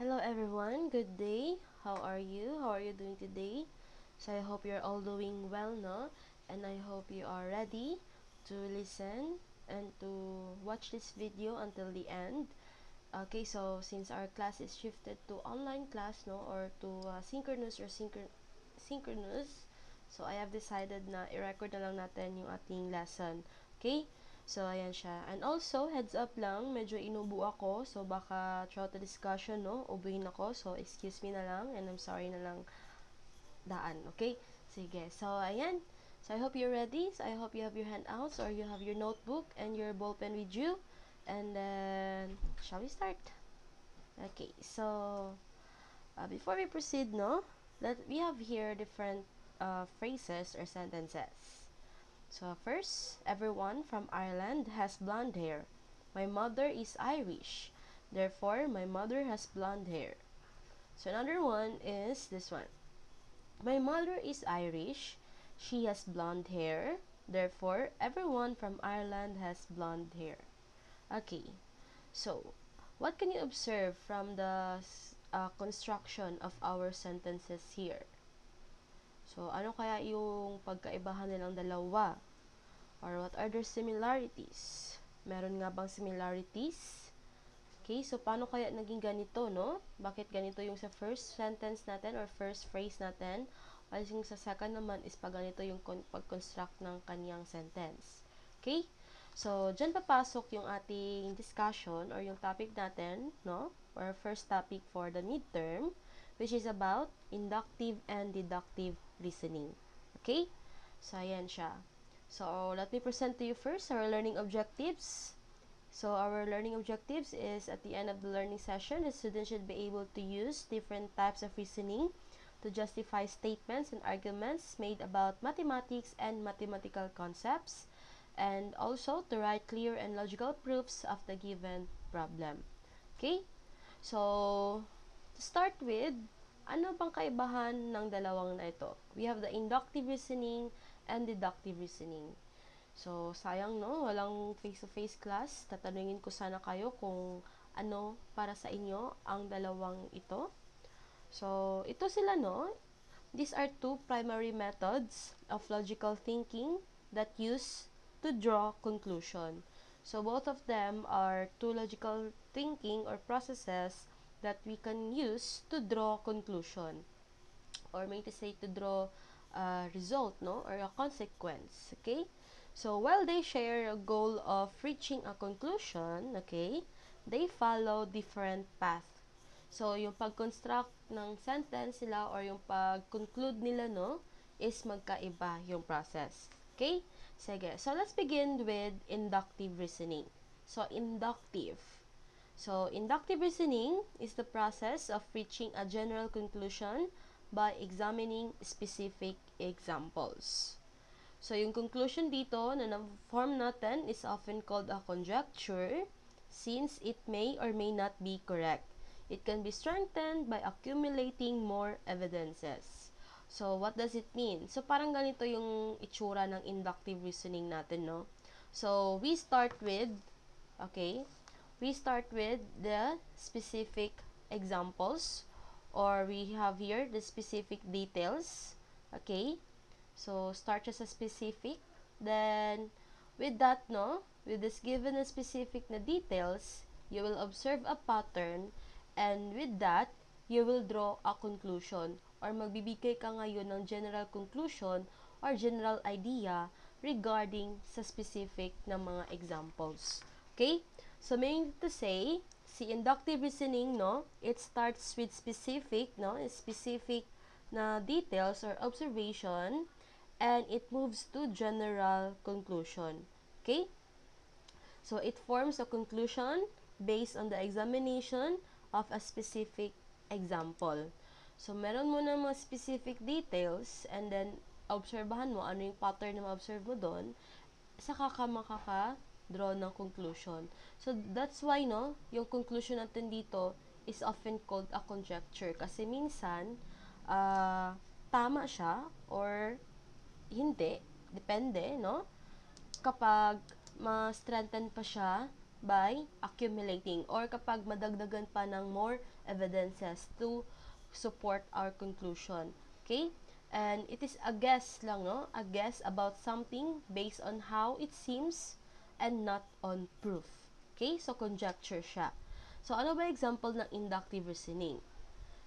Hello everyone, good day. How are you? How are you doing today? So I hope you're all doing well, no? And I hope you are ready to listen and to watch this video until the end. Okay, so since our class is shifted to online class, no, or to synchronous or synchronous, so I have decided na i-record na lang natin yung ating lesson. Okay? So, ayan siya. And also, heads up lang, medyo inubo ako. So, baka throughout the discussion, no, ubuhin ako. So, excuse me na lang and I'm sorry na lang daan. Okay? Sige. So, ayan. So, I hope you're ready. So, I hope you have your handouts or you have your notebook and your ball pen with you. And then, shall we start? Okay. So, before we proceed, no, that we have here different phrases or sentences. So first, everyone from Ireland has blonde hair. My mother is Irish. Therefore, my mother has blonde hair. So another one is this one. My mother is Irish. She has blonde hair. Therefore, everyone from Ireland has blonde hair. Okay. So, what can you observe from the construction of our sentences here? So, ano kaya yung pagkaibahan nilang dalawa? Or what are their similarities? Meron nga bang similarities? Okay, so paano kaya naging ganito, no? Bakit ganito yung sa first sentence natin or first phrase natin? While yung sa second naman is pag ganito yung pag-construct ng kaniyang sentence. Okay? So, dyan papasok yung ating discussion or yung topic natin, no? Or first topic for the midterm, which is about inductive and deductive reasoning. Okay? So, ayan siya. So, let me present to you first our learning objectives. So, our learning objectives is at the end of the learning session, the student should be able to use different types of reasoning to justify statements and arguments made about mathematics and mathematical concepts, and also to write clear and logical proofs of the given problem. Okay? So, to start with, ano bang kaibahan ng dalawang na ito? We have the inductive reasoning and deductive reasoning. So, sayang no, walang face-to-face class. Tatanungin ko sana kayo kung ano para sa inyo ang dalawang ito. So, ito sila no. These are two primary methods of logical thinking that use to draw conclusion. So, both of them are two logical thinking or processes that we can use to draw conclusion. Or may to say to draw a result, no? Or a consequence, okay? So, while they share a goal of reaching a conclusion, okay, they follow different path. So, yung pag-construct ng sentence nila or yung pag-conclude nila, no, is magkaiba yung process. Okay? Sige. So, let's begin with inductive reasoning. So, inductive. So, inductive reasoning is the process of reaching a general conclusion by examining specific examples. So, yung conclusion dito na na-form natin is often called a conjecture since it may or may not be correct. It can be strengthened by accumulating more evidences. So, what does it mean? So, parang ganito yung itsura ng inductive reasoning natin, no? So, we start with the specific examples or we have here the specific details, okay? So, start as a specific. Then, with that, no, with this given na specific na details, you will observe a pattern and with that, you will draw a conclusion or magbibigay ka ngayon ng general conclusion or general idea regarding sa specific na mga examples. Okay? So, meaning to say, si inductive reasoning, no, it starts with specific, no, specific na details or observation and it moves to general conclusion. Okay? So, it forms a conclusion based on the examination of a specific example. So, meron mo na mga specific details and then, obserbahan mo ano yung pattern na ma-observe mo doon, saka ka makaka-draw ng conclusion. So, that's why, no, yung conclusion natin dito is often called a conjecture. Kasi minsan, tama siya or hindi, depende, no? Kapag ma-strengthen pa siya by accumulating or kapag madagdagan pa ng more evidences to support our conclusion. Okay? And it is a guess lang, no? A guess about something based on how it seems and not on proof. Okay? So, conjecture siya. So, ano ba example ng inductive reasoning?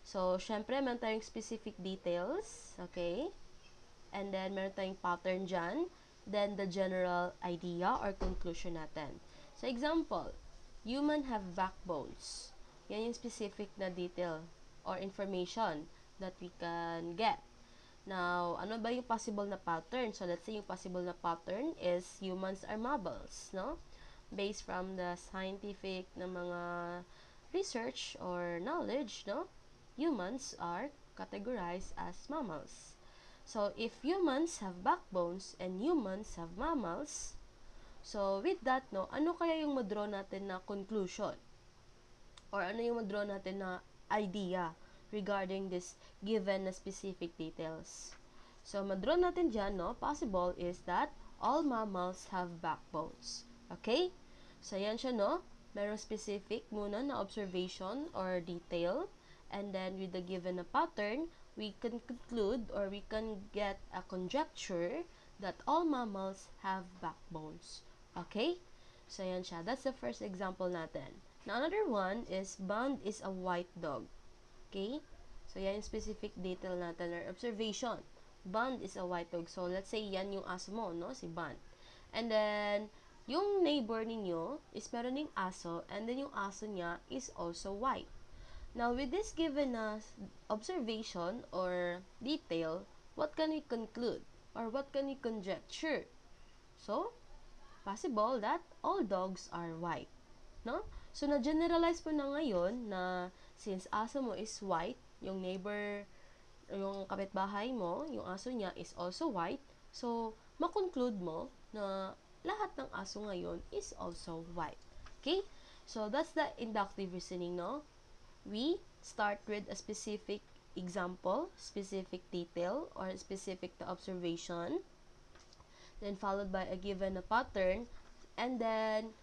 So, syempre, meron tayong specific details. Okay? And then, meron tayong pattern dyan. Then, the general idea or conclusion natin. So, example, human have backbones. Yan yung specific na detail or information that we can get. Now, ano ba yung possible na pattern? So, let's say yung possible na pattern is humans are mammals, no? Based from the scientific na mga research or knowledge, no? Humans are categorized as mammals. So, if humans have backbones and humans have mammals, so with that, no, ano kaya yung madraw natin na conclusion? Or ano yung madraw natin na idea regarding this given na specific details? So, madraw natin dyan, no, possible is that all mammals have backbones. Okay? So, yan siya, no? Merong specific muna na observation or detail. And then, with the given na pattern, we can conclude or we can get a conjecture that all mammals have backbones. Okay? So, yan siya. That's the first example natin. Now, another one is Bond is a white dog. Okay? So, yan yung specific detail natin or observation. Bond is a white dog. So, let's say yan yung aso mo, no? Si Bond. And then, yung neighbor ninyo is meron ding aso and then yung aso niya is also white. Now, with this given observation or detail, what can we conclude? Or what can we conjecture? So, possible that all dogs are white. No? So, na-generalize po na ngayon na since aso mo is white, yung neighbor, yung kapitbahay mo, yung aso niya is also white, so, makonclude mo na lahat ng aso ngayon is also white. Okay? So, that's the inductive reasoning, no? We start with a specific example, specific detail, or specific observation, then followed by a given pattern, and then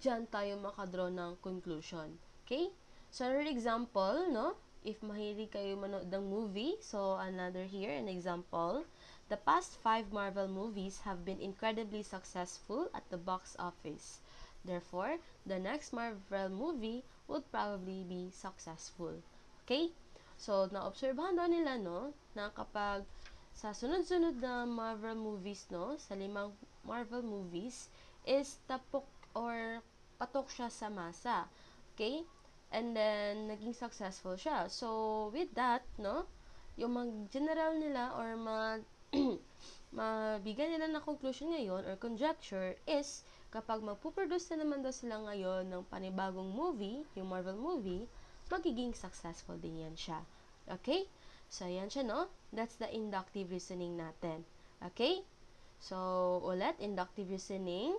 dyan tayo makadraw ng conclusion. Okay? So, another example, no? If mahilig kayo manood ng movie, so another here, an example. The past 5 Marvel movies have been incredibly successful at the box office. Therefore, the next Marvel movie would probably be successful. Okay? So, na-obserbahan daw nila, no, na kapag sa sunod-sunod na Marvel movies, no, sa 5 Marvel movies, is tapok or patok siya sa masa. Okay? And then, naging successful siya. So, with that, no, yung mag-general nila or mabigyan nila na conclusion ngayon or conjecture is kapag magpuproduce na naman daw sila ngayon ng panibagong movie, yung Marvel movie, magiging successful din yan siya. Okay? So, yan siya, no? That's the inductive reasoning natin. Okay? So, ulit, inductive reasoning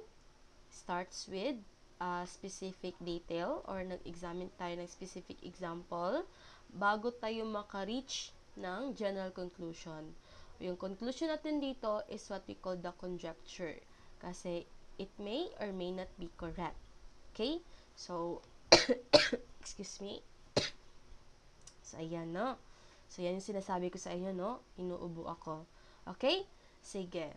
starts with a specific detail or nag-examine tayo ng specific example bago tayo maka-reach ng general conclusion. Yung conclusion natin dito is what we call the conjecture. Kasi it may or may not be correct. Okay? So, excuse me. So, ayan, no? So, yan yung sinasabi ko sa inyo, no? Inuubo ako. Okay? Sige.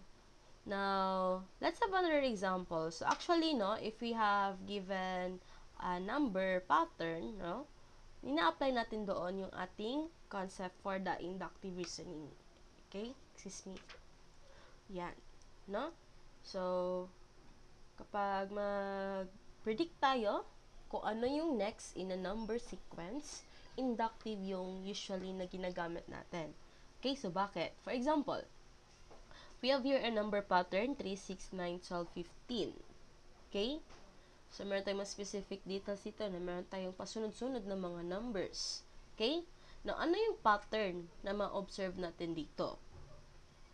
Now, let's have another example. So, actually, no, if we have given a number pattern, no, ina-apply natin doon yung ating concept for the inductive reasoning. Okay? Excuse me. Yan. No? So, kapag mag-predict tayo kung ano yung next in a number sequence, inductive yung usually na ginagamit natin. Okay? So, bakit? For example, we have here a number pattern, 3, 6, 9, 12, 15. Okay? So, meron tayong mga specific details dito na meron tayong pasunod-sunod na mga numbers. Okay? Now, ano yung pattern na ma-observe natin dito?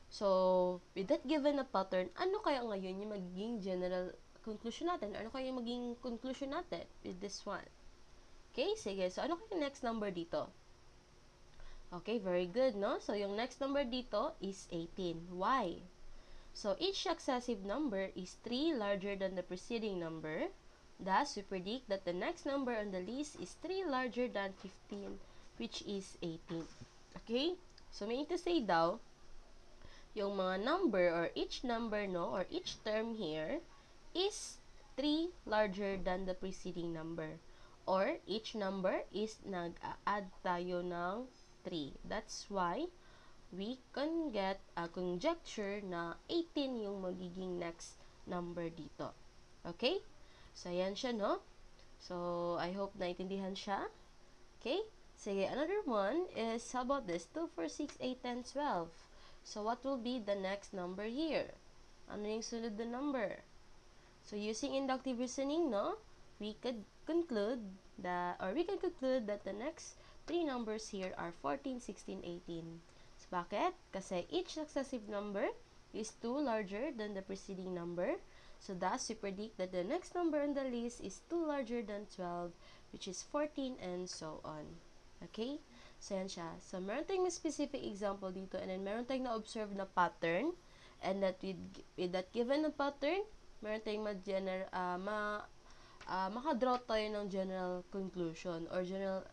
So, with that given na pattern, ano kaya ngayon yung magiging general conclusion natin? Ano kaya yung magiging conclusion natin with this one? Okay? Sige. So, ano kaya yung next number dito? Okay, very good, no? So, yung next number dito is 18. Why? So, each successive number is 3 larger than the preceding number. Thus, we predict that the next number on the list is 3 larger than 15, which is 18. Okay? So, meaning to say daw, yung mga number or each number, no, or each term here is 3 larger than the preceding number. Or each number is nag-add tayo ng 3. That's why we can get a conjecture na 18 yung magiging next number dito. Okay? So, ayan siya, no? So, I hope naintindihan siya. Okay? Sige, another one is, how about this? 2, 4, 6, 8, 10, 12. So, what will be the next number here? Ano yung sunod na number? So, using inductive reasoning, no? We can conclude that the next 3 numbers here are 14, 16, 18. So, bakit? Kasi each successive number is 2 larger than the preceding number. So, thus, we predict that the next number on the list is 2 larger than 12, which is 14, and so on. Okay? So, yan siya. So, meron tayong specific example dito, and then meron tayong na-observe na pattern, and that with that given na pattern, meron tayong makadraw tayo ng general conclusion or general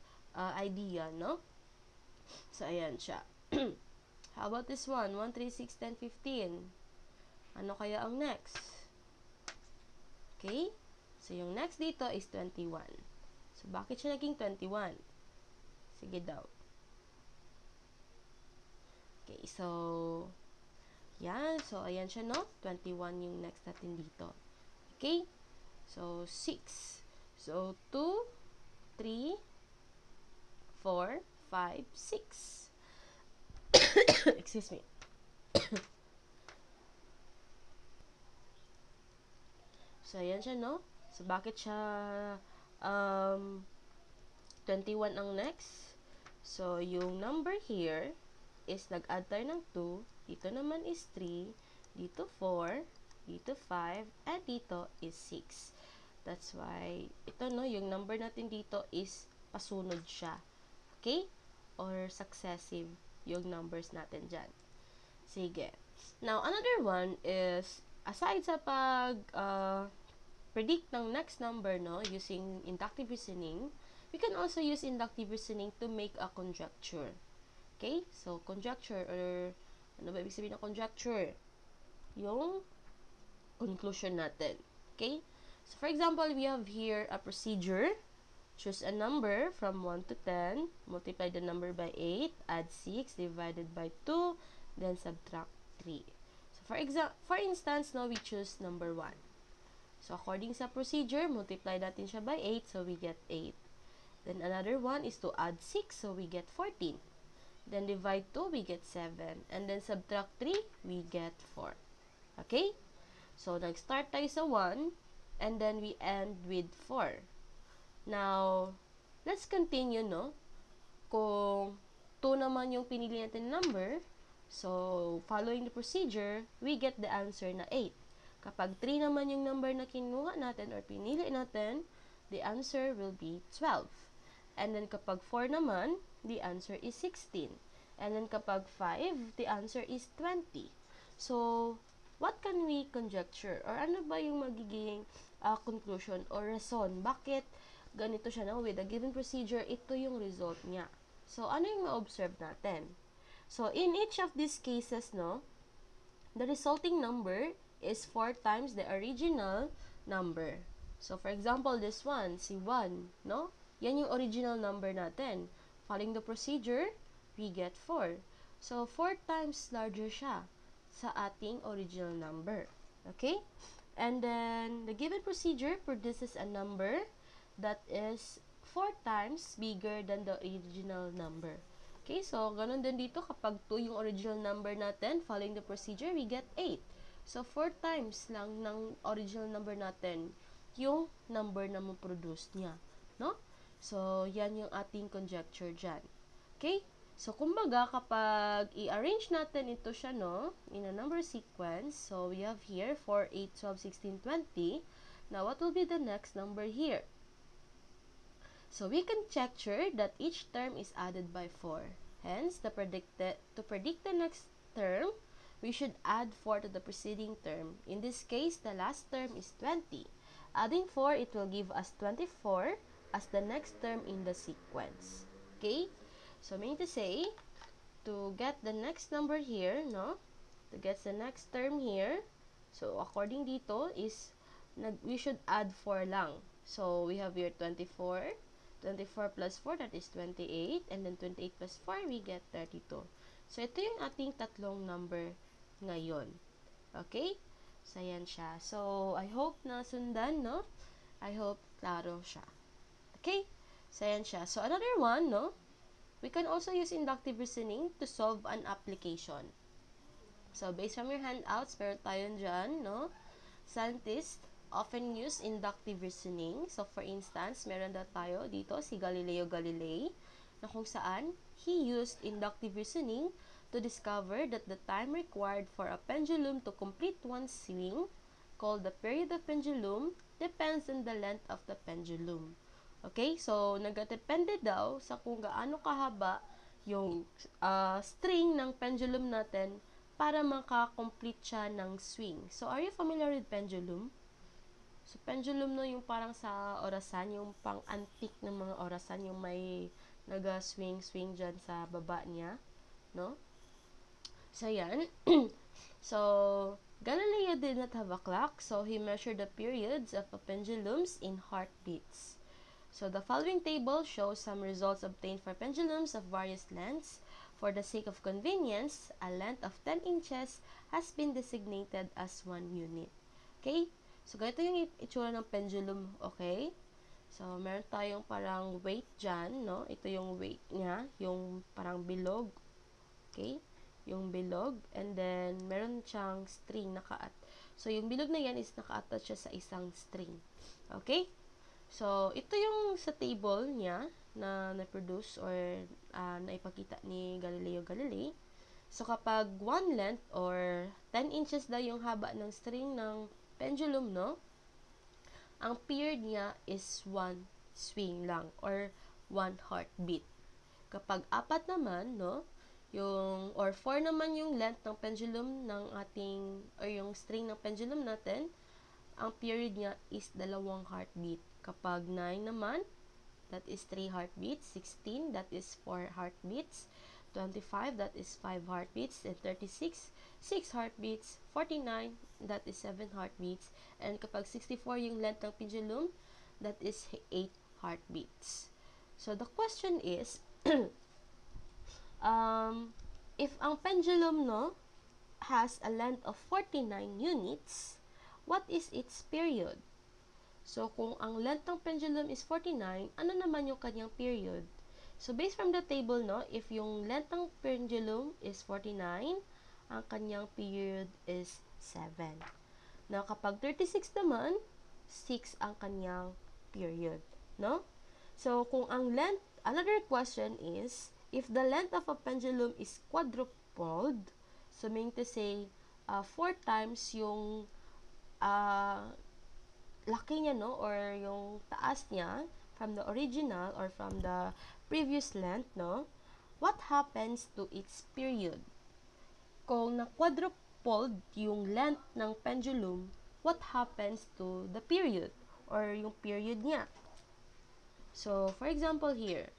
idea, no? So, ayan siya. How about this one? 1, 3, 6, 10, 15. Ano kaya ang next? Okay? So, yung next dito is 21. So, bakit siya naging 21? Sige daw. Okay, so, yan. So, ayan siya, no? 21 yung next natin dito. Okay? So, 6. So, 2, 3, 4, 5, 6. Excuse me. So, ayan siya, no? So, bakit siya 21 ang next? So, yung number here is nag-add tayo ng 2. Dito naman is 3. Dito 4. Dito 5. And dito is 6. That's why, ito, no? Yung number natin dito is pasunod siya. Okay? Or successive yung numbers natin dyan. Sige. Now, another one is, aside sa predict ng next number, no, using inductive reasoning, we can also use inductive reasoning to make a conjecture. Okay? So, conjecture, or ano ba ibig sabihin ng conjecture? Yung conclusion natin. Okay? So, for example, we have here a procedure. Choose a number from 1 to 10, multiply the number by 8, add 6, divided by 2, then subtract 3. So, for instance, now we choose number 1. So, according sa procedure, multiply natin siya by 8, so we get 8. Then, another one is to add 6, so we get 14. Then, divide 2, we get 7. And then, subtract 3, we get 4. Okay? So, nag-start tayo sa 1, and then we end with 4. Now, let's continue, no? Kung 2 naman yung pinili natin number, so, following the procedure, we get the answer na 8. Kapag 3 naman yung number na kinuha natin or pinili natin, the answer will be 12. And then kapag 4 naman, the answer is 16. And then kapag 5, the answer is 20. So, what can we conjecture? Or ano ba yung magiging conclusion or reason? Bakit ganito siya, no? With a given procedure, ito yung result niya. So, ano yung ma-observe natin? So, in each of these cases, no, the resulting number is 4 times the original number. So, for example, this one, si 1, no? Yan yung original number natin. Following the procedure, we get 4. So, 4 times larger siya sa ating original number. Okay? And then, the given procedure produces a number that is 4 times bigger than the original number. Okay? So, ganun din dito. Kapag 2 yung original number natin, following the procedure, we get 8. So, 4 times lang ng original number natin yung number na ma-produce niya. No? So, yan yung ating conjecture dyan. Okay? So, kumbaga, kapag i-arrange natin ito siya, no, in a number sequence, so we have here 4, 8, 12, 16, 20. Now, what will be the next number here? So, we conjecture that each term is added by 4. Hence, to predict the next term, we should add 4 to the preceding term. In this case, the last term is 20. Adding 4, it will give us 24 as the next term in the sequence. Okay? So, meaning to say, to get the next number here, no? To get the next term here, so according dito is, we should add 4 lang. So, we have here 24. 24 plus 4, that is 28. And then 28 plus 4, we get 32. So, ito yung ating tatlong number ngayon. Okay? So, ayan siya. So, I hope na sundan, no? I hope klaro siya. Okay? So, ayan siya. So, another one, no? We can also use inductive reasoning to solve an application. So, based from your handouts, meron tayo dyan, no? Scientists often use inductive reasoning. So, for instance, meron na tayo dito si Galileo Galilei, na kung saan he used inductive reasoning to discover that the time required for a pendulum to complete one swing, called the period of pendulum, depends on the length of the pendulum. Okay? So, nagdepende daw sa kung gaano kahaba yung string ng pendulum natin para makakomplete siya ng swing. So, are you familiar with pendulum? So, pendulum, no, yung parang sa orasan, yung pang-antique ng mga orasan, yung may naga-swing-swing dyan sa baba niya, no? So, yan. So, Galileo did not have a clock, so he measured the periods of pendulums in heartbeats. So, the following table shows some results obtained for pendulums of various lengths. For the sake of convenience, a length of 10 inches has been designated as 1 unit. Okay? So, ganito yung itsura ng pendulum, okay? So, meron tayong parang weight dyan, no? Ito yung weight niya, yung parang bilog. Okay? Yung bilog. And then, meron siyang string naka-at. So, yung bilog na yan is naka-attach siya sa isang string. Okay? So, ito yung sa table niya na na-produce or naipakita ni Galileo Galilei. So, kapag 1 length or 10 inches daw yung haba ng string ng pendulum, no? Ang period niya is 1 swing lang or 1 heartbeat. Kapag 4 naman, no? Yung, or 4 naman yung length ng pendulum ng ating, or yung string ng pendulum natin, ang period niya is 2 heartbeat. Kapag 9 naman, that is 3 heartbeats. 16, that is 4 heartbeats. 25, that is 5 heartbeats. And 36, 6 heartbeats. 49, that is 7 heartbeats. And kapag 64 yung length ng pendulum, that is 8 heartbeats. So, the question is, if ang pendulum, no, has a length of 49 units, what is its period? So, kung ang length ng pendulum is 49, ano naman yung kanyang period? So, based from the table, no, if yung length ng pendulum is 49, ang kanyang period is 7. Now, kapag 36 naman, 6 ang kanyang period, no? So, kung ang length, another question is, if the length of a pendulum is quadrupled, so meaning to say, 4 times yung laki niya, no, or yung taas niya from the original or from the previous length, no, what happens to its period? Kung na-quadrupled yung length ng pendulum, what happens to the period or yung period niya? So, for example here,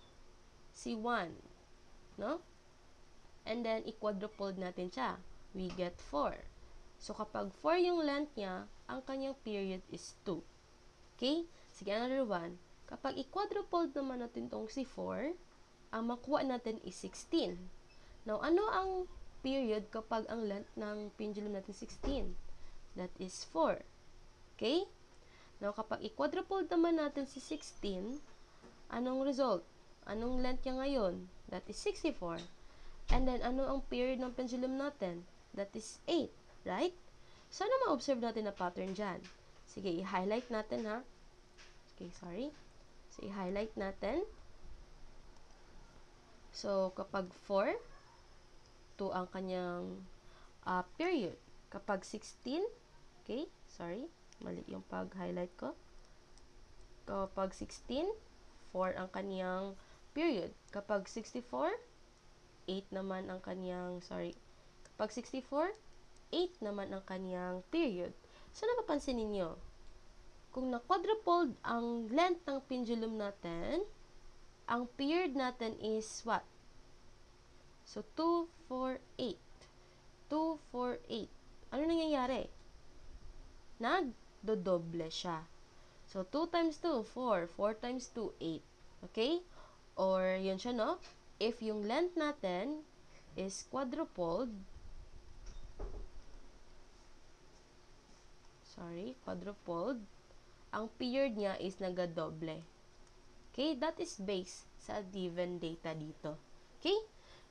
si 1, no? And then, i-quadrupled natin siya. We get 4. So, kapag 4 yung length niya, ang kanyang period is 2. Okay? Sige, another one. Kapag i-quadrupled naman natin tong si 4, ang makuha natin is 16. Now, ano ang period kapag ang length ng pendulum natin 16? That is 4. Okay? Now, kapag i-quadrupled naman natin si 16, anong result? Anong length niya ngayon? That is 64. And then, ano ang period ng pendulum natin? That is 8. Right? So, ano ma-observe natin na pattern dyan? Sige, i-highlight natin, ha? Okay, sorry. So, i-highlight natin. So, kapag 4, 2 ang kanyang period. Kapag 16, okay, sorry, mali yung pag-highlight ko. Kapag 16, 4 ang kanyang period. Kapag 64, 8 naman ang kanyang, sorry, kapag 64, 8 naman ang kanyang period. So, napapansin ninyo, kung na-quadrupled ang length ng pendulum natin, ang period natin is what? So, 2, 4, 8. 2, 4, 8. Ano nangyayari? Nagdodoble siya. So, 2 times 2, 4. 4 times 2, 8. Okay? Or, yun siya, no? If yung length natin is quadrupled, ang period niya is nagadoble. Okay? That is based sa given data dito. Okay?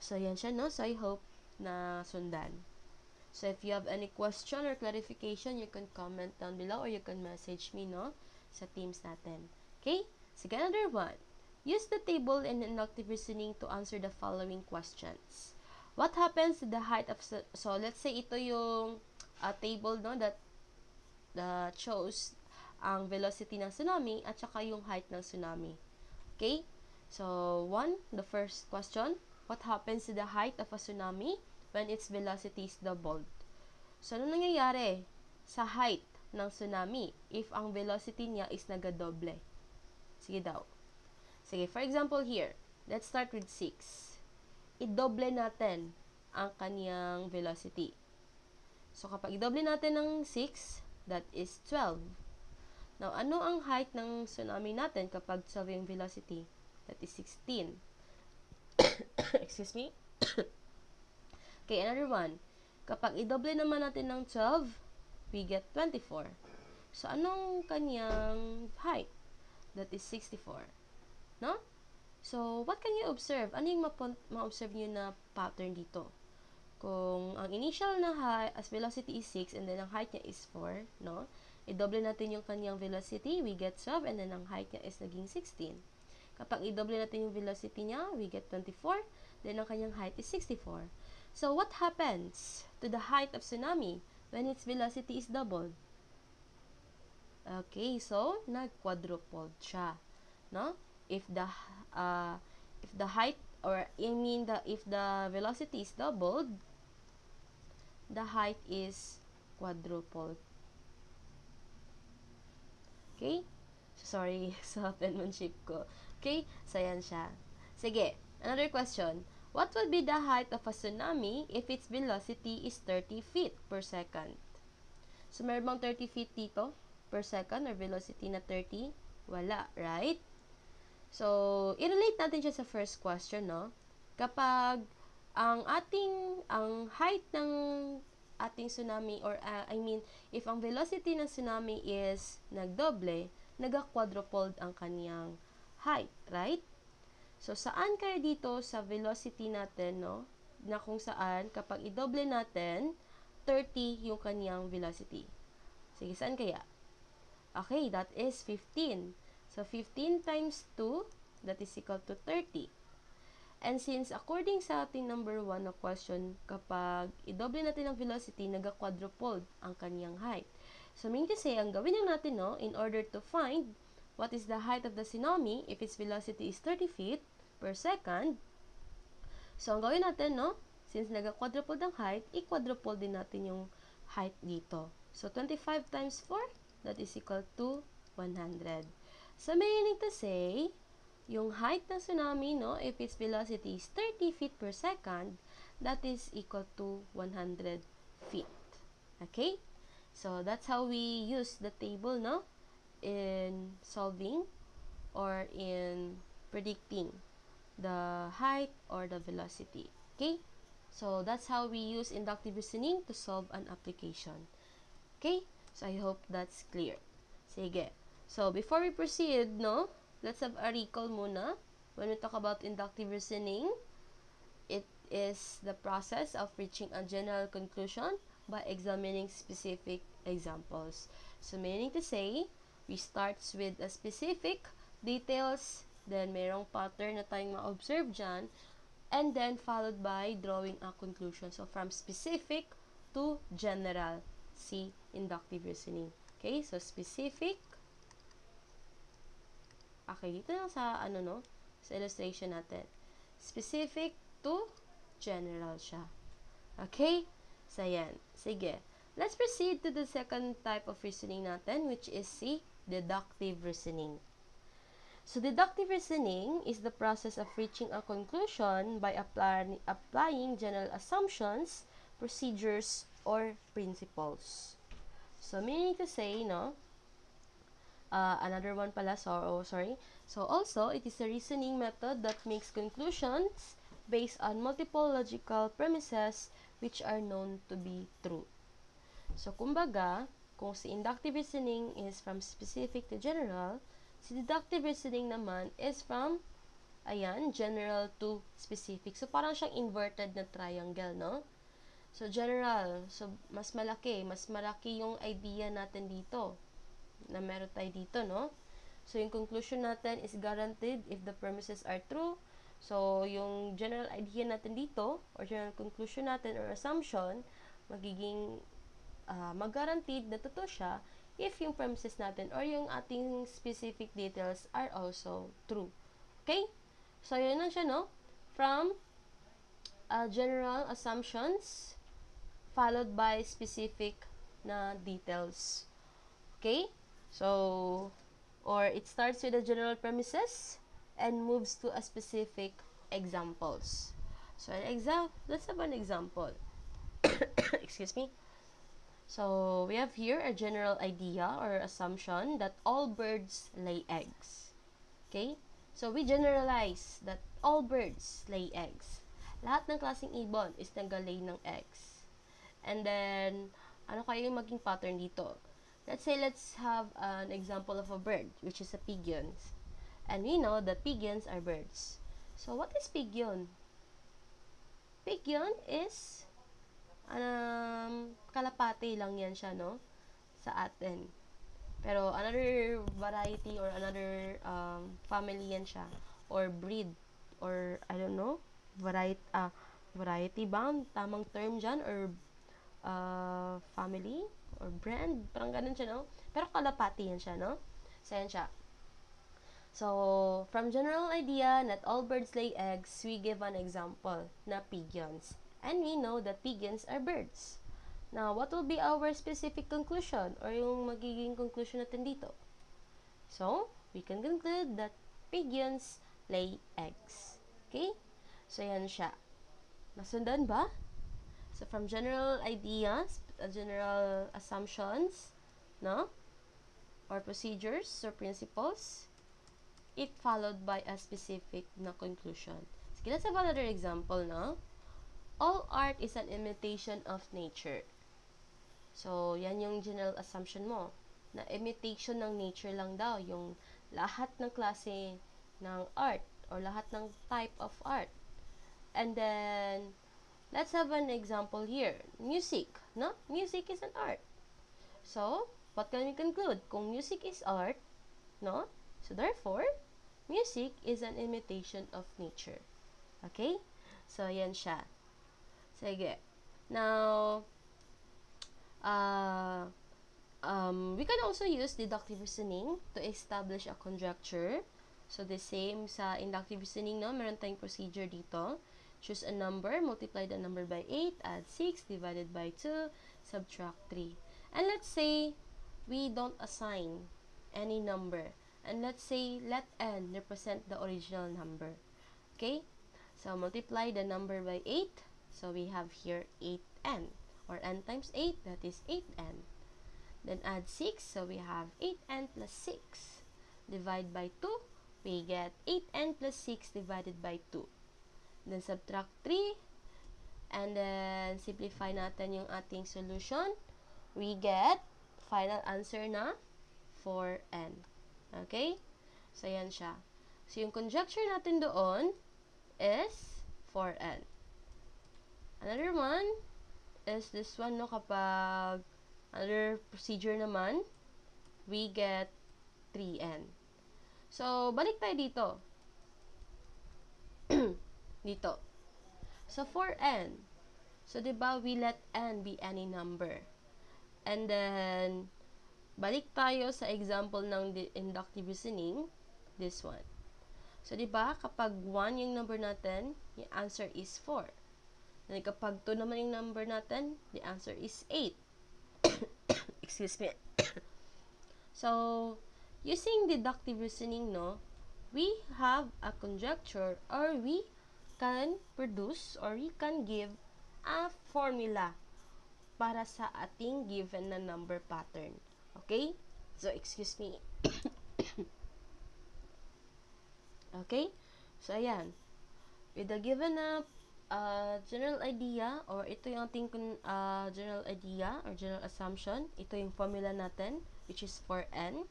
So, yan siya, no? So, I hope na sundan. So, if you have any question or clarification, you can comment down below or you can message me, no? Sa Teams natin. Okay? Sige, another one. Use the table in inductive reasoning to answer the following questions. What happens to the height of... So, let's say ito yung table, no? That shows ang velocity ng tsunami at saka yung height ng tsunami. Okay? So, the first question. What happens to the height of a tsunami when its velocity is doubled? So, ano nangyayari sa height ng tsunami if ang velocity niya is nagadoble? Sige daw. Sige, for example here, let's start with 6. Idoble natin ang kaniyang velocity. So, kapag idoble natin ng 6, that is 12. Now, ano ang height ng tsunami natin kapag 12 yung velocity? That is 16. Excuse me. Okay, another one. Kapag idoble naman natin ng 12, we get 24. So, anong kanyang height? That is 64. No? So, what can you observe? Ano yung ma-observe nyo na pattern dito? Kung ang initial na height as velocity is 6 and then ang height niya is 4, no? I-double natin yung kanyang velocity, we get 12 and then ang height niya is naging 16. Kapag i-double natin yung velocity niya, we get 24, then ang kanyang height is 64. So, what happens to the height of tsunami when its velocity is doubled? Okay, so, nag-quadrupled siya, no? If the height, or if the velocity is doubled, the height is quadrupled. Okay? So, sorry sa penmanship ko. Okay? So, yan siya. Sige, another question. What will be the height of a tsunami if its velocity is 30 feet per second? So, meron bang 30 feet dito per second or velocity na 30? Wala, right? So, i-relate natin siya sa first question, no? Kapag ang height ng ating tsunami, or if ang velocity ng tsunami is nagdoble, nag-quadrupled ang kaniyang height, right? So, saan kaya dito sa velocity natin, no? Na kung saan, kapag i-double natin, 30 yung kaniyang velocity. Sige, saan kaya? Okay, that is 15. So, 15 times 2, that is equal to 30. And since according sa ating number 1 na question, kapag i-double natin ang velocity, nag-quadrupled ang kaniyang height. So, meaning to say, ang gawin lang natin, no, in order to find what is the height of the tsunami if its velocity is 30 feet per second, so, ang gawin natin, no, since nag-quadrupled ang height, i-quadruple din natin yung height dito. So, 25 times 4, that is equal to 100. So, meaning to say, yung height ng tsunami, no, if its velocity is 30 feet per second, that is equal to 100 feet. Okay? So, that's how we use the table, no, in solving or in predicting the height or the velocity. Okay? So, that's how we use inductive reasoning to solve an application. Okay? So, I hope that's clear. Sige. So, before we proceed, no, let's have a recall muna. When we talk about inductive reasoning, it is the process of reaching a general conclusion by examining specific examples. So, meaning to say, we start with a specific details, then merong pattern na tayong ma-observe dyan, and then followed by drawing a conclusion. So, from specific to general, see inductive reasoning. Okay, so specific. Okay, dito lang sa, sa illustration natin. Specific to general siya. Okay? So, yan. Sige. Let's proceed to the second type of reasoning natin, which is C, deductive reasoning. So, deductive reasoning is the process of reaching a conclusion by applying general assumptions, procedures, or principles. So, meaning to say, no, another one pala, sorry. So, also, it is a reasoning method that makes conclusions based on multiple logical premises which are known to be true. So, kumbaga, kung si inductive reasoning is from specific to general, si deductive reasoning naman is from, ayan, general to specific. So, parang siyang inverted na triangle, no? So, general. So, mas malaki yung idea natin dito na meron tayo dito, no? So, yung conclusion natin is guaranteed if the premises are true. So, yung general idea natin dito, or general conclusion natin or assumption, magiging mag-guaranteed na totoo siya if yung premises natin or yung ating specific details are also true. Okay? So, yun lang siya, no? From general assumptions followed by specific na details. Okay? So, or it starts with the general premises and moves to a specific examples. So, let's have an example. Excuse me. So, we have here a general idea or assumption that all birds lay eggs. Okay? So, we generalize that all birds lay eggs. Lahat ng klaseng ibon is nag-lay ng eggs. And then, ano kaya yung maging pattern dito? Let's have an example of a bird, which is a pigeon. And we know that pigeons are birds. So, what is pigeon? Pigeon is kalapate lang yan siya, no? Sa atin. Pero, another variety or another family yan siya. Or breed. Or, I don't know, variety ba? Tamang term dyan? Or, family? Or brand? Parang ganun siya, no? Pero kalapate yan siya, no? So, yan siya. So, from general idea that all birds lay eggs, we give an example na pigeons. And we know that pigeons are birds. Now, what will be our specific conclusion or yung magiging conclusion natin dito? So, we can conclude that pigeons lay eggs. Okay? So, yan siya. Nasundan ba? So, from general ideas, general assumptions, no? Or procedures or principles, it followed by a specific na conclusion. Sige, let's have another example, no? All art is an imitation of nature. So, yan yung general assumption mo. Na imitation ng nature lang daw. Yung lahat ng klase ng art or lahat ng type of art. And then, let's have an example here. Music, no? Music is an art. So, what can we conclude? Kung music is art, no? So, therefore, music is an imitation of nature. Okay? So, yan siya. Sige. Now, we can also use deductive reasoning to establish a conjecture. So, the same sa inductive reasoning, no? Meron tayong procedure dito. Choose a number, multiply the number by 8, add 6, divided by 2, subtract 3. And let's say, we don't assign any number. And let's say, let n represent the original number. Okay? So, multiply the number by 8. So, we have here 8n. Or n times 8, that is 8n. Then, add 6. So, we have 8n plus 6. Divide by 2. We get 8n plus 6 divided by 2. Then, subtract 3. And then, simplify natin yung ating solution. We get final answer na 4n. Okay? So, yan siya. So, yung conjecture natin doon is 4n. Another one is this one, no? Kapag another procedure naman, we get 3n. So, balik tayo dito. Dito. So, 4n. So, diba, we let n be any number. And then, balik tayo sa example ng inductive reasoning, this one. So, diba, kapag 1 yung number natin, yung answer is 4. And kapag 2 naman yung number natin, the answer is 8. Excuse me. So, using deductive reasoning, no, we have a conjecture, or we can produce, or we can give a formula para sa ating given na number pattern. Okay? So, excuse me. Okay? So, ayan. With the given na general idea, or ito yung ating general idea or general assumption, ito yung formula natin, which is for n.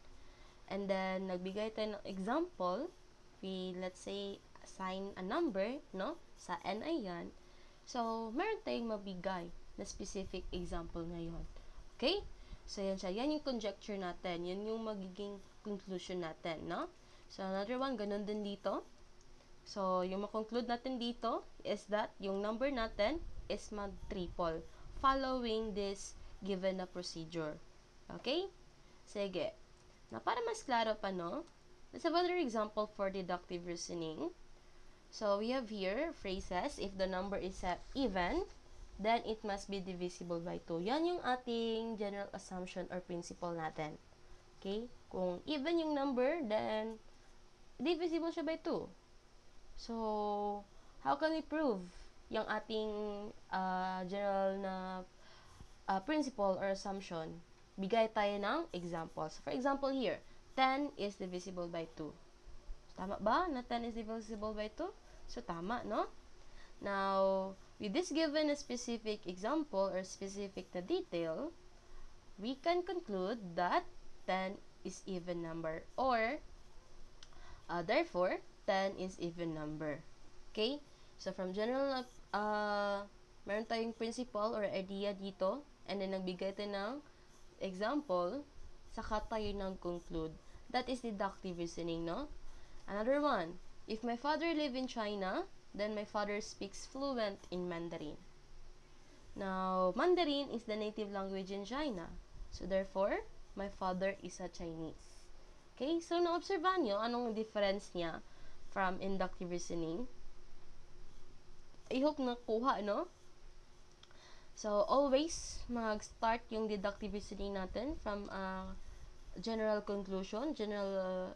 And then, nagbigay tayo ng example. We, let's say, assign a number, no? Sa n ay yan. So, meron tayong mabigay na specific example ngayon. Okay? So, yan siya. Yan yung conjecture natin. Yan yung magiging conclusion natin, no? So, another one, ganun din dito. So, yung makonclude natin dito is that yung number natin is mag-triple following this given na procedure. Okay? Sige. Na para mas klaro pa, no? Let's have another example for deductive reasoning. So, we have here phrases, if the number is even, then it must be divisible by 2. Yan yung ating general assumption or principle natin. Okay? Kung even yung number, then divisible siya by 2. So, how can we prove yung ating general na principle or assumption? Bigay tayo ng examples. For example here, 10 is divisible by 2. So, tama ba na 10 is divisible by 2? So, tama, no? Now, with this given a specific example or specific na detail, we can conclude that 10 is even number, or therefore, 10 is even number. Okay? So, from general, meron tayong principle or idea dito, and then nagbigay tayo ng example, saka tayo nag-conclude. That is deductive reasoning, no? Another one, if my father live in China, then my father speaks fluent in Mandarin. Now, Mandarin is the native language in China. So, therefore, my father is a Chinese. Okay? So, na-observan nyo anong difference niya from inductive reasoning. I hope nakuha, no? So, always mag-start yung deductive reasoning natin from general conclusion, general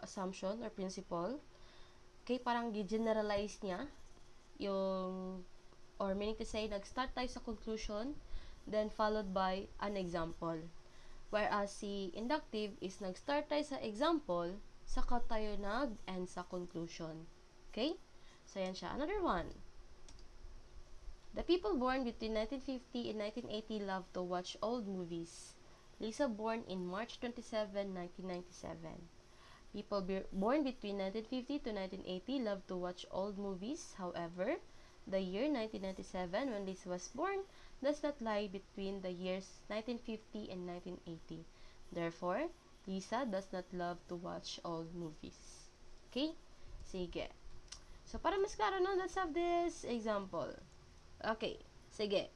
assumption or principle. Okay, parang gi-generalize niya yung, or meaning to say, nag-start tayo sa conclusion, then followed by an example. Whereas si inductive is nag-start tayo sa example, saka tayo nag-end sa conclusion. Okay? So, yan siya. Another one. The people born between 1950 and 1980 love to watch old movies. Lisa born in March 27, 1997. People born between 1950 to 1980 love to watch old movies. However, the year 1997, when Lisa was born, does not lie between the years 1950 and 1980. Therefore, Lisa does not love to watch old movies. Okay? Sige. So, para mas klaro, no, let's have this example. Okay. Sige.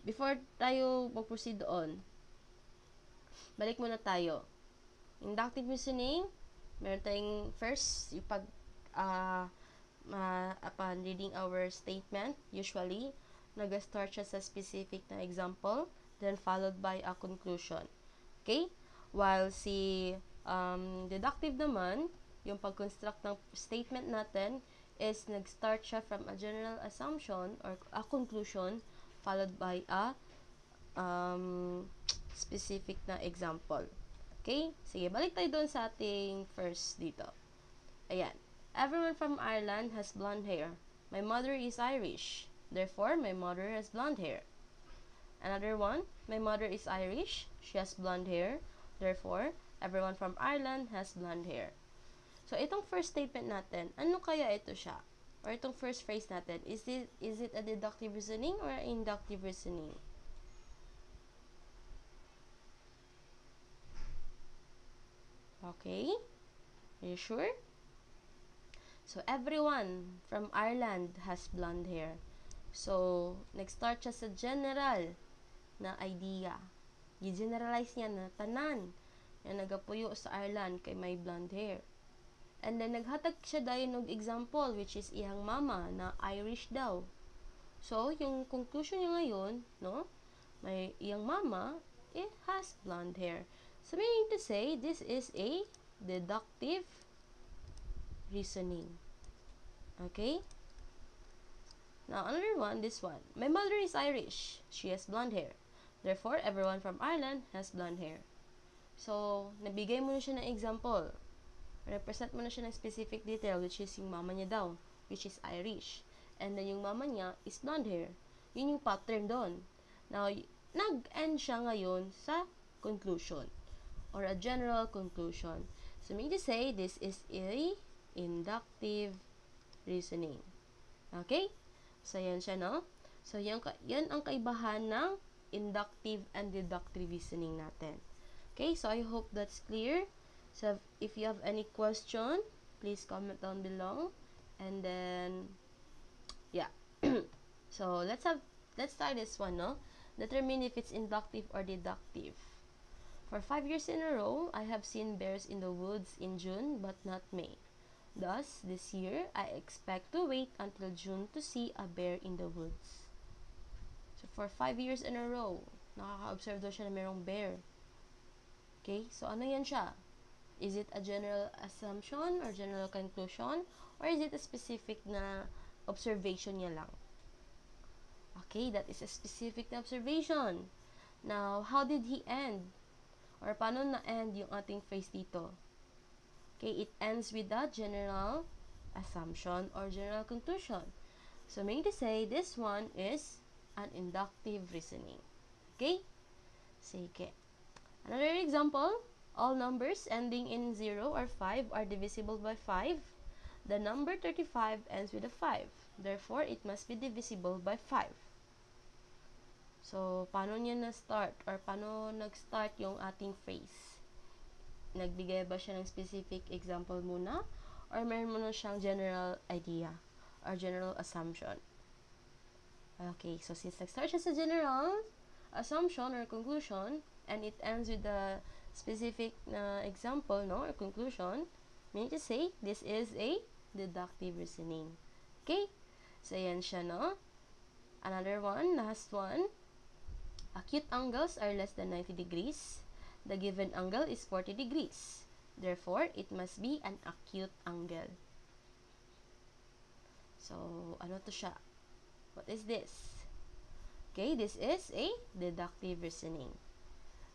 Before tayo mag-proceed doon, balik muna tayo. Inductive reasoning, meron tayong first, yung upon reading our statement, usually, nag-start siya sa specific na example, then followed by a conclusion. Okay? While si deductive naman, yung pag-construct ng statement natin is nag-start siya from a general assumption or a conclusion followed by a specific na example. Okay? Sige, balik tayo doon sa ating first dito. Ayan. Everyone from Ireland has blonde hair. My mother is Irish. Therefore, my mother has blonde hair. Another one. My mother is Irish. She has blonde hair. Therefore, everyone from Ireland has blonde hair. So, itong first statement natin, ano kaya ito siya? Or itong first phrase natin, is it a deductive reasoning or inductive reasoning? Okay? Are you sure? So, everyone from Ireland has blonde hair. So, nag-start siya sa general na idea. I-generalize niya na tanan na nagapuyo sa Ireland kay may blonde hair. And then, naghatag siya dahil ng example, which is iyang mama na Irish daw. So, yung conclusion niya ngayon, no, may iyang mama, it has blonde hair. So meaning to say, this is a deductive reasoning. Okay? Now, another one, this one. My mother is Irish. She has blonde hair. Therefore, everyone from Ireland has blonde hair. So, nabigay mo na siya ng example. Represent mo na siya ng specific detail, which is yung mama niya daw, which is Irish. And then, yung mama niya is blonde hair. Yun yung pattern doon. Now, nag-end siya ngayon sa conclusion or a general conclusion. So, meaning to say, this is a inductive reasoning. Okay? So, yan siya, no? So, yan ang kaibahan ng inductive and deductive reasoning natin. Okay? So, I hope that's clear. So, if you have any question, please comment down below. And then, yeah. So, let's try this one, no? Determine if it's inductive or deductive. For 5 years in a row, I have seen bears in the woods in June but not May. Thus, this year, I expect to wait until June to see a bear in the woods. So, for 5 years in a row, nakaka-observe daw siya na mayroong bear. Okay? So, ano yan siya? Is it a general assumption or general conclusion? Or is it a specific na observation niya lang? Okay, that is a specific na observation. Now, how did he end? Or paano na-end yung ating phrase dito? Okay, it ends with a general assumption or general conclusion. So, meaning to say, this one is an inductive reasoning. Okay? Sige. Another example, all numbers ending in 0 or 5 are divisible by 5. The number 35 ends with a 5. Therefore, it must be divisible by 5. So, paano niya na-start or paano nag-start yung ating phrase? Nagbigay ba siya ng specific example muna? Or meron muna siyang general idea or general assumption? Okay, so since nag-start siya sa general assumption or conclusion, and it ends with a specific example, no, or conclusion, meaning to say, this is a deductive reasoning. Okay? So, yan siya, no? Another one, last one. Acute angles are less than 90 degrees. The given angle is 40 degrees. Therefore, it must be an acute angle. So, ano to siya? What is this? Okay, this is a deductive reasoning.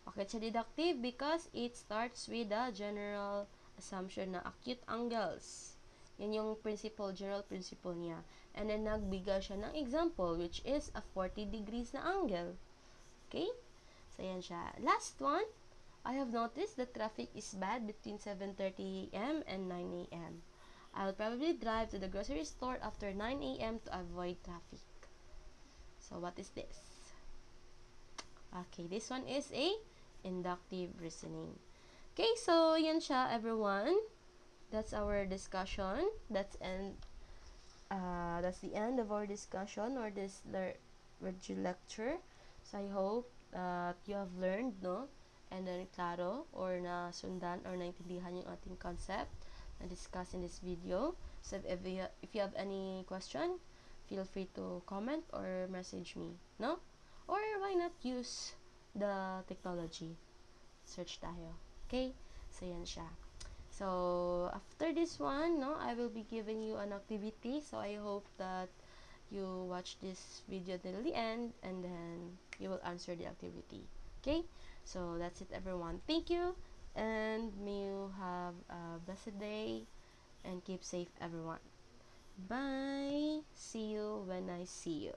Okay, it's a deductive because it starts with a general assumption na acute angles. Yan yung principle, general principle niya. And then, nagbigay siya ng example, which is a 40 degrees na angle. Okay? So, yan siya. Last one, I have noticed that traffic is bad between 7:30 a.m. and 9 a.m. I'll probably drive to the grocery store after 9 a.m. to avoid traffic. So, what is this? Okay, this one is a inductive reasoning. Okay, so yan siya, everyone. That's our discussion. That's the end of our discussion or this lecture. So, I hope that you have learned, no? And then klaro or na sundan or naintindihan yung ating concept na discuss in this video. So, if you have any question, feel free to comment or message me, no? Or why not use the technology? Search tayo. Okay? So, yan siya. So, after this one, no, I will be giving you an activity. So, I hope that you watch this video till the end and then you will answer the activity. Okay? So, that's it, everyone. Thank you, and may you have a blessed day, and keep safe, everyone. Bye! See you when I see you.